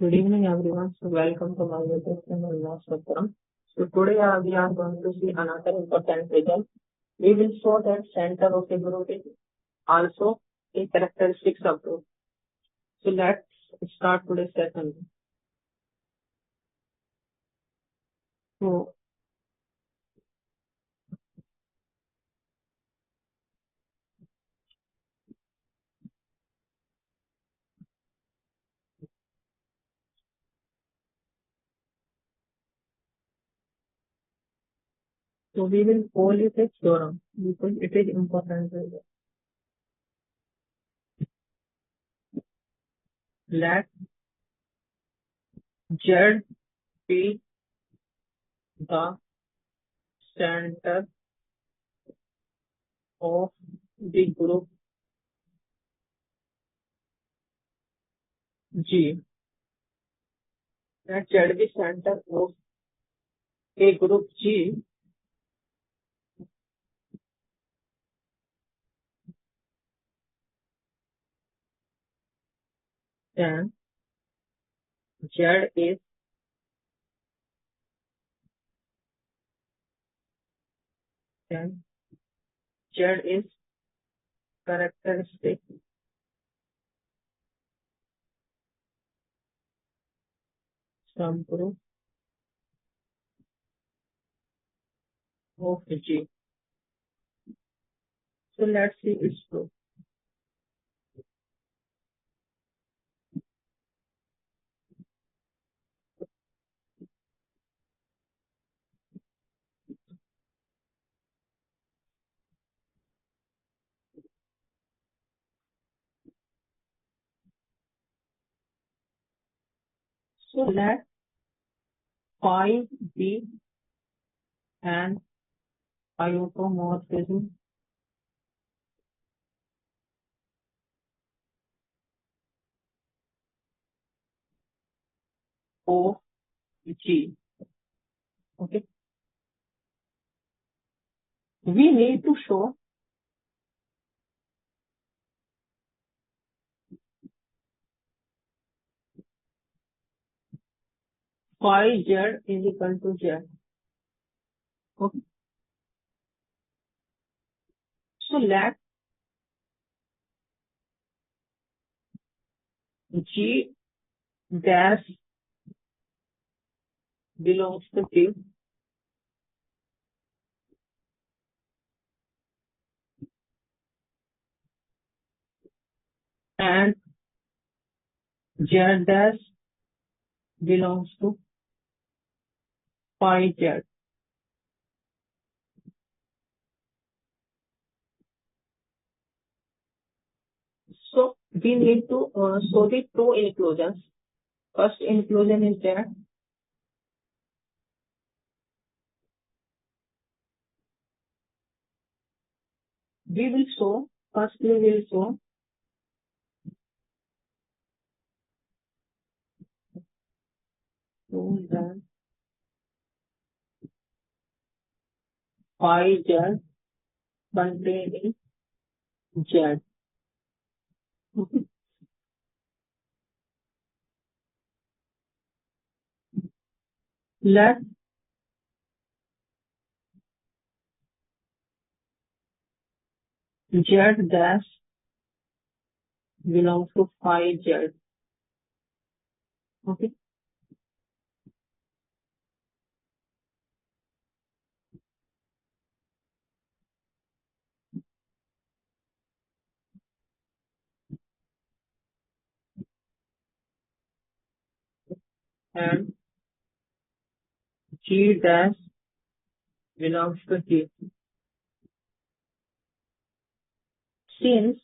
Good evening, everyone. So, welcome to my YouTube channel, Subgroup. So, today we are going to see another important result. We will show that center of a group is also a characteristics of group. So, let's start today's session. So, we will call it a theorem because it is important result. Let Z be the center of the group G. Let Z be center of a group G. Then Z is then Z is characteristic subgroup of G. So let's see its proof. So let phi be an isomorphism of G. Okay. We need to show phi Z is equal to Z. Okay. So let G dash belongs to G and Z dash belongs to phi Z. So we need to show the two inclusions. First inclusion is that we will show, first we will show that phi Z containing Z. Okay. Let Z dash belongs to phi Z. Okay. And G dash belongs to G. Since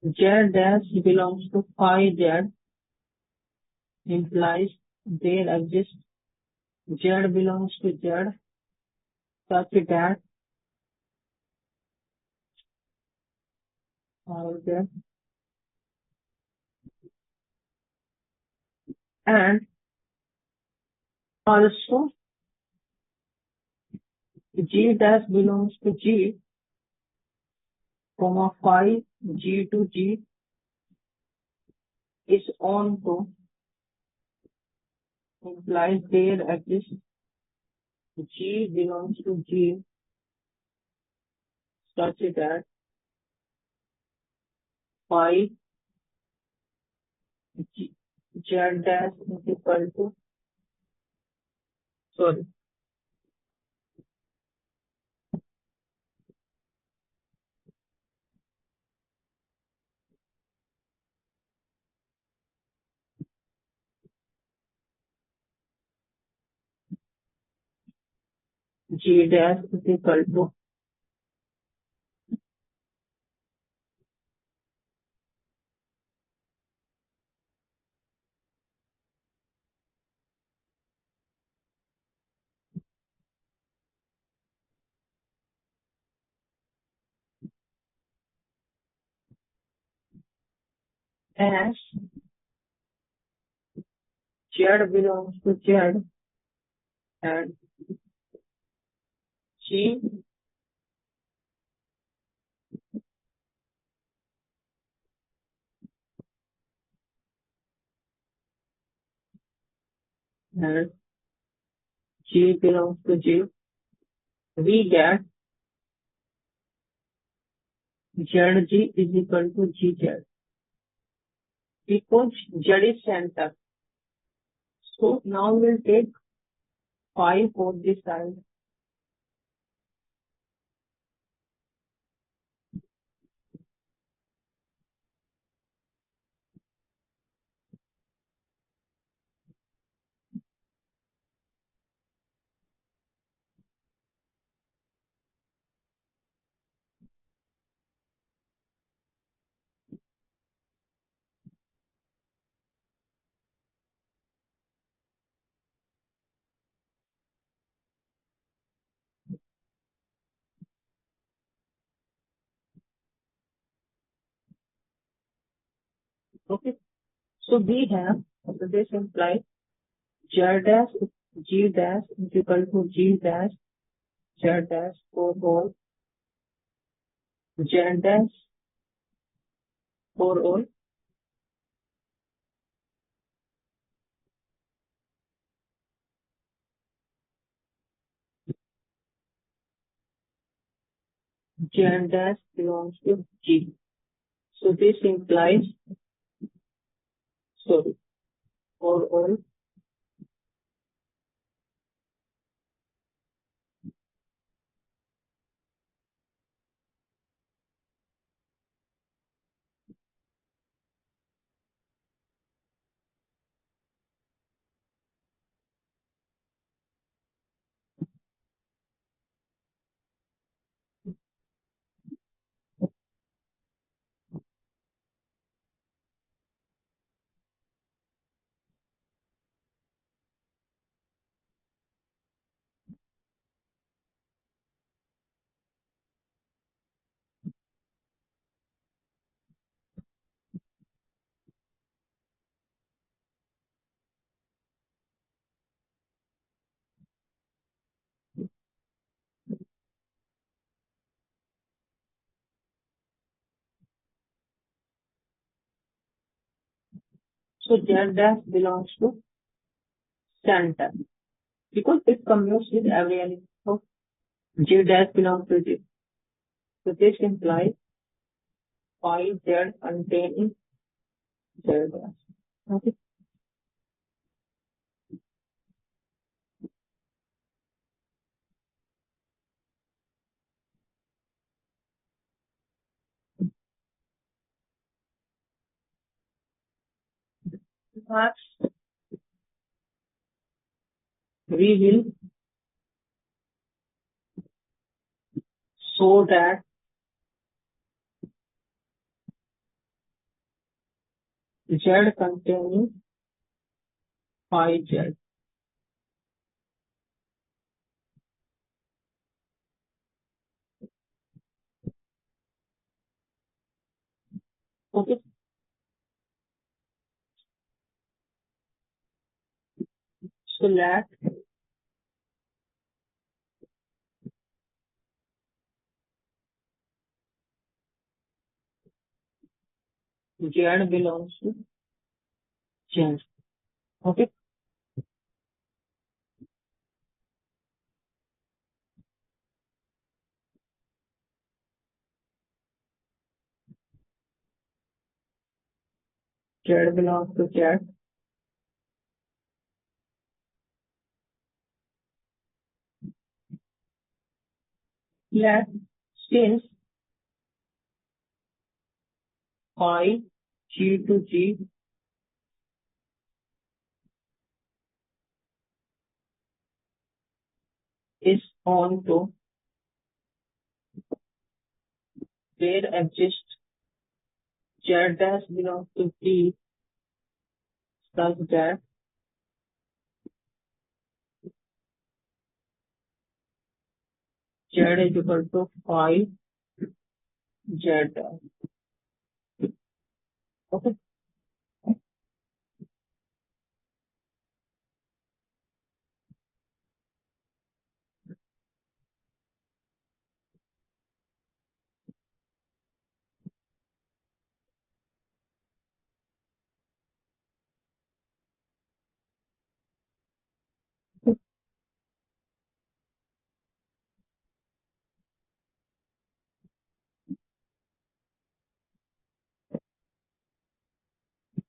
Z dash belongs to phi Z implies there exists Z belongs to Z such that phi Z and also G dash belongs to G, comma phi G to G is on to implies there exists G belongs to G such that phi G, Z dash is equal to sorry G dash is equal to as Z belongs to Z and G and G belongs to G, we get ZG is equal to GZ because Z is center. So now we'll take phi for this side. Okay. So we have, so this implies Z dash G dash is equal to G dash Z dash for all Z dash for all Z dash belongs to G. So this implies, sorry, for all so Z dash belongs to center because it commutes with every element. So G dash belongs to G. So this implies phi Z containing Z dash. Okay. Next, we will show that Z containing phi Z. Okay. So let Z belongs to change. Okay. Z belongs to Z. Let since phi G to G is on to where exists Z dash belongs to G such that Z is equal to phi Z dash. Okay.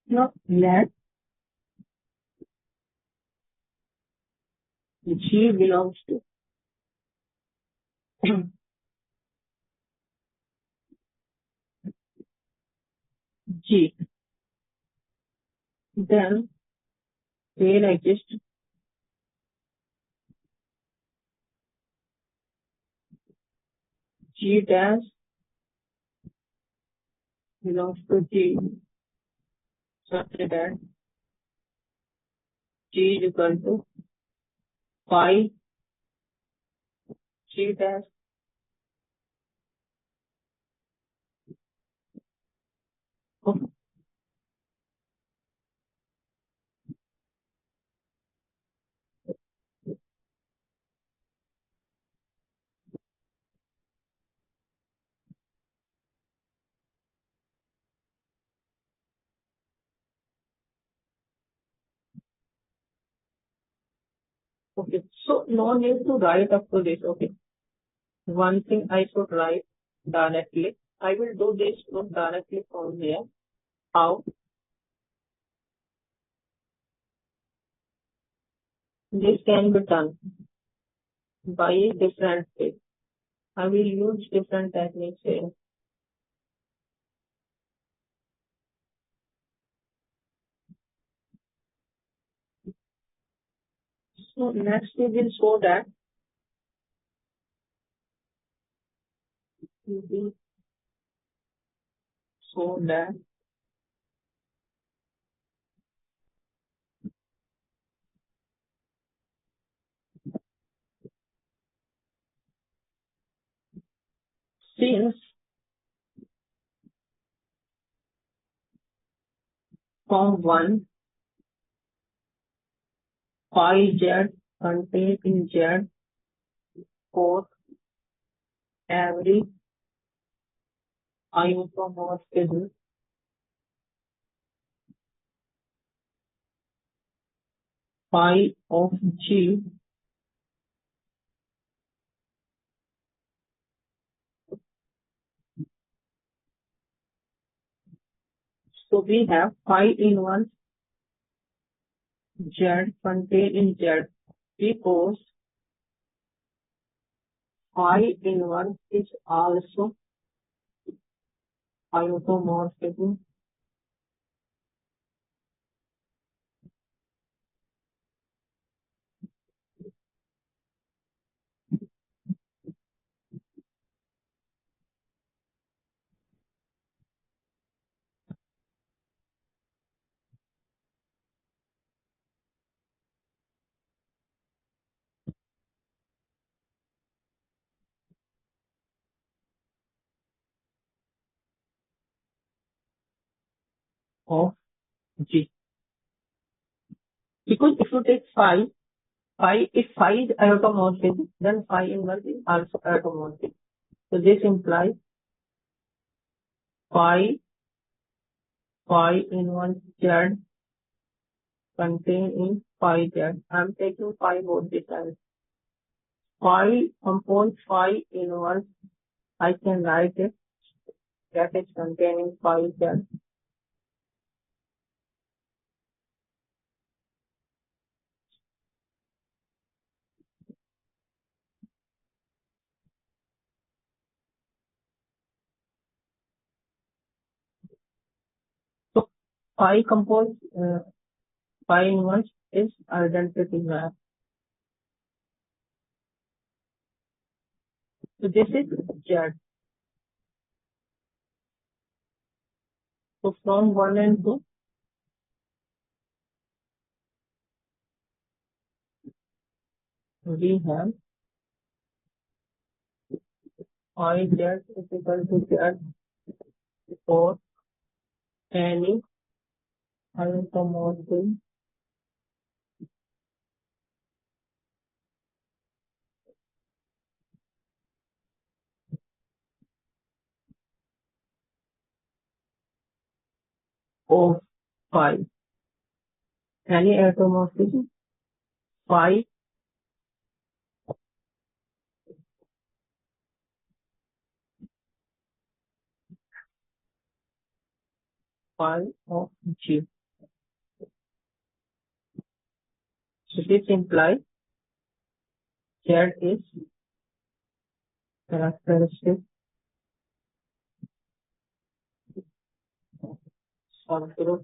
Now let G belongs to G. Then where exists G dash belongs to G such that G is equal to phi G dash. Okay. Okay. So no need to write up to this. Okay. One thing I should write directly. I will do this from directly from here. How this can be done by different ways. I will use different techniques here. So next we will show that we will show that since from 1 phi Z contained in Z for every isomorphism phi of G so we have phi inverse Z contained in Z because phi inverse is also isomorphism of G. Because if you take if phi is automorphism, then phi inverse is also automorphism. So this implies phi inverse Z contained in phi Z. I'm taking phi both the sides. Phi compose phi inverse. I can write it that is containing phi Z. So phi compose phi inverse is identity map. So this is Z. So from 1 and 2, we have phi Z is equal to Z for any isomorphism of phi. Any isomorphism phi of G. So this implies Z is characteristic subgroup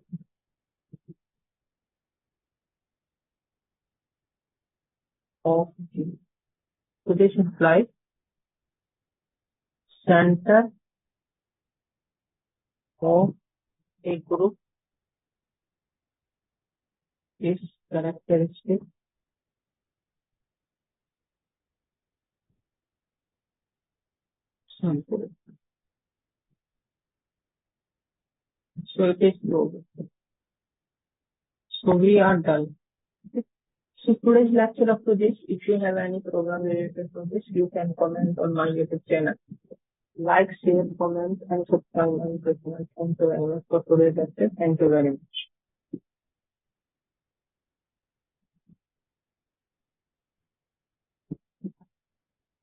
of G. So this implies center of a group is characteristic subgroup. So it is proven. So we are done. So today's lecture up to this. If you have any program related to this, you can comment on my YouTube channel. Like, share, comment, and subscribe my channel. Thank you very much for today's lecture. Thank you very much.